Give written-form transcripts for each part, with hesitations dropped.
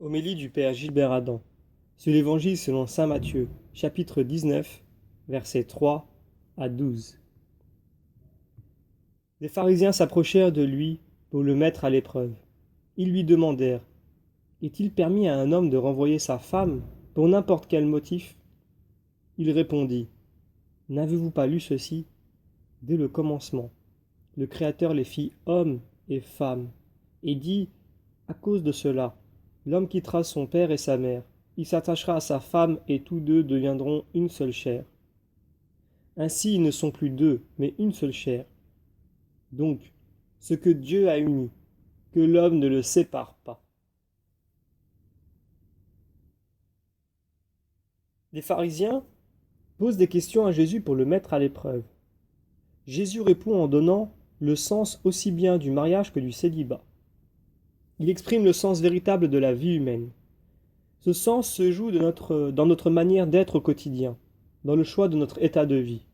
Homélie du Père Gilbert Adam sur l'Évangile selon saint Matthieu, chapitre 19, versets 3 à 12. Les pharisiens s'approchèrent de lui pour le mettre à l'épreuve. Ils lui demandèrent: Est-il permis à un homme de renvoyer sa femme pour n'importe quel motif? Il répondit: N'avez-vous pas lu ceci? Dès le commencement, le Créateur les fit hommes et femmes, et dit: À cause de cela, l'homme quittera son père et sa mère, il s'attachera à sa femme et tous deux deviendront une seule chair. Ainsi ils ne sont plus deux, mais une seule chair. Donc, ce que Dieu a uni, que l'homme ne le sépare pas. Les pharisiens posent des questions à Jésus pour le mettre à l'épreuve. Jésus répond en donnant le sens aussi bien du mariage que du célibat. Il exprime le sens véritable de la vie humaine. Ce sens se joue dans notre manière d'être au quotidien, dans le choix de notre état de vie.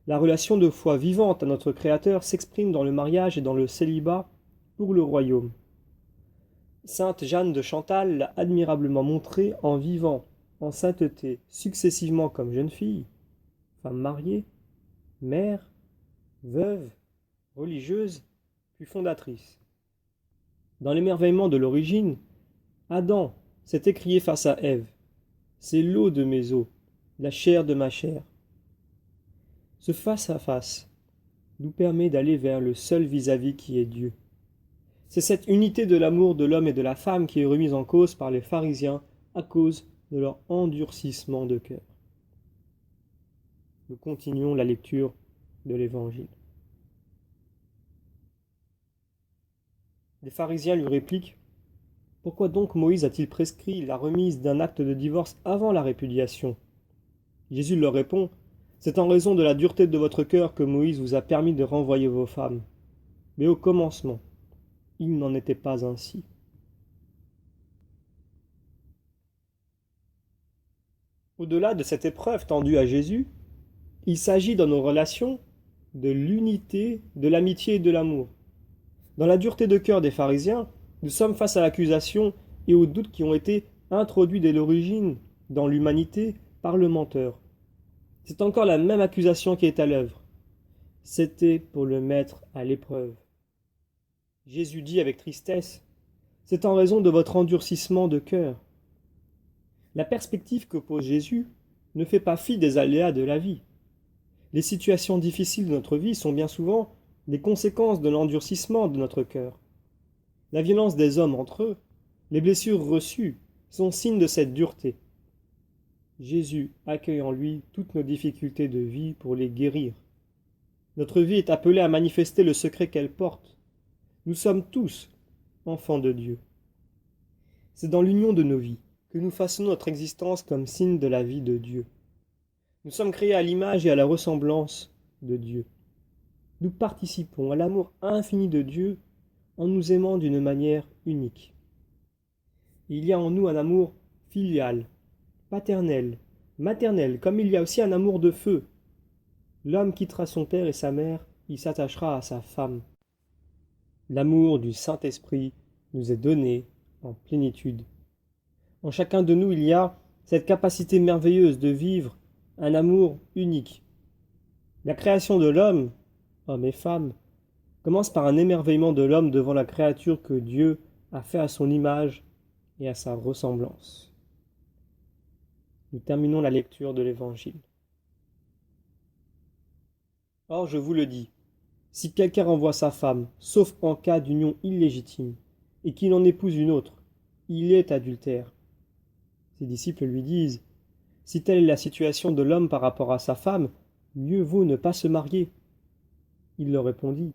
La relation de foi vivante à notre Créateur s'exprime dans le mariage et dans le célibat pour le royaume. Sainte Jeanne de Chantal l'a admirablement montré en vivant en sainteté successivement comme jeune fille, femme mariée, mère, veuve, religieuse, puis fondatrice. Dans l'émerveillement de l'origine, Adam s'est écrié face à Ève: C'est l'eau de mes eaux, la chair de ma chair. Ce face-à-face nous permet d'aller vers le seul vis-à-vis qui est Dieu. C'est cette unité de l'amour de l'homme et de la femme qui est remise en cause par les pharisiens à cause de leur endurcissement de cœur. Nous continuons la lecture de l'Évangile. Les pharisiens lui répliquent: Pourquoi donc Moïse a-t-il prescrit la remise d'un acte de divorce avant la répudiation? Jésus leur répond: C'est en raison de la dureté de votre cœur que Moïse vous a permis de renvoyer vos femmes. Mais au commencement, il n'en était pas ainsi. Au-delà de cette épreuve tendue à Jésus, il s'agit dans nos relations de l'unité, de l'amitié et de l'amour. Dans la dureté de cœur des pharisiens, nous sommes face à l'accusation et aux doutes qui ont été introduits dès l'origine dans l'humanité par le menteur. C'est encore la même accusation qui est à l'œuvre. C'était pour le mettre à l'épreuve. Jésus dit avec tristesse: C'est en raison de votre endurcissement de cœur. La perspective que pose Jésus ne fait pas fi des aléas de la vie. Les situations difficiles de notre vie sont bien souvent des conséquences de l'endurcissement de notre cœur. La violence des hommes entre eux, les blessures reçues, sont signes de cette dureté. Jésus accueille en lui toutes nos difficultés de vie pour les guérir. Notre vie est appelée à manifester le secret qu'elle porte. Nous sommes tous enfants de Dieu. C'est dans l'union de nos vies que nous façonnons notre existence comme signe de la vie de Dieu. Nous sommes créés à l'image et à la ressemblance de Dieu. Nous participons à l'amour infini de Dieu en nous aimant d'une manière unique. Il y a en nous un amour filial, paternel, maternel, comme il y a aussi un amour de feu. L'homme quittera son père et sa mère, il s'attachera à sa femme. L'amour du Saint-Esprit nous est donné en plénitude. En chacun de nous, il y a cette capacité merveilleuse de vivre un amour unique. La création de l'homme, homme et femme, commence par un émerveillement de l'homme devant la créature que Dieu a fait à son image et à sa ressemblance. Nous terminons la lecture de l'Évangile. Or, je vous le dis, si quelqu'un renvoie sa femme, sauf en cas d'union illégitime, et qu'il en épouse une autre, il est adultère. Ses disciples lui disent: Si telle est la situation de l'homme par rapport à sa femme, mieux vaut ne pas se marier. Il leur répondit: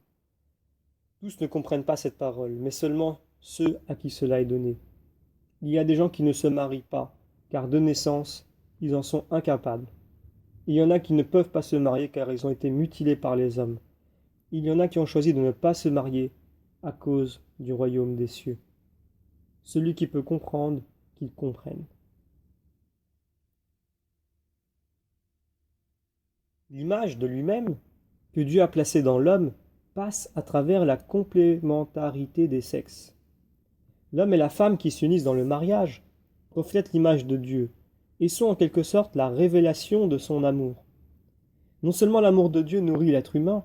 Tous ne comprennent pas cette parole, mais seulement ceux à qui cela est donné. Il y a des gens qui ne se marient pas, car de naissance, ils en sont incapables. Il y en a qui ne peuvent pas se marier car ils ont été mutilés par les hommes. Il y en a qui ont choisi de ne pas se marier à cause du royaume des cieux. Celui qui peut comprendre, qu'il comprenne. L'image de lui-même que Dieu a placée dans l'homme passe à travers la complémentarité des sexes. L'homme et la femme qui s'unissent dans le mariage reflètent l'image de Dieu et sont en quelque sorte la révélation de son amour. Non seulement l'amour de Dieu nourrit l'être humain,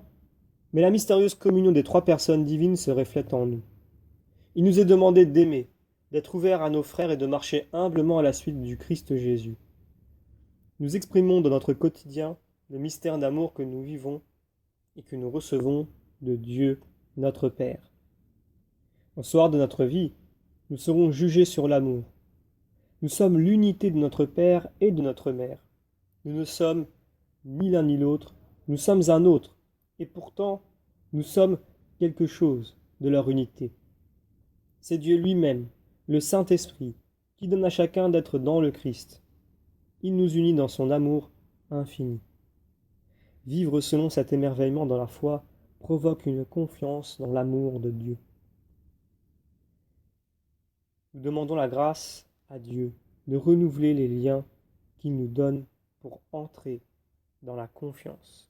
mais la mystérieuse communion des trois personnes divines se reflète en nous. Il nous est demandé d'aimer, d'être ouverts à nos frères et de marcher humblement à la suite du Christ Jésus. Nous exprimons dans notre quotidien le mystère d'amour que nous vivons et que nous recevons de Dieu, notre Père. Au soir de notre vie, nous serons jugés sur l'amour. Nous sommes l'unité de notre Père et de notre Mère. Nous ne sommes ni l'un ni l'autre, nous sommes un autre, et pourtant nous sommes quelque chose de leur unité. C'est Dieu lui-même, le Saint-Esprit, qui donne à chacun d'être dans le Christ. Il nous unit dans son amour infini. Vivre selon cet émerveillement dans la foi provoque une confiance dans l'amour de Dieu. Nous demandons la grâce à Dieu de renouveler les liens qu'il nous donne pour entrer dans la confiance.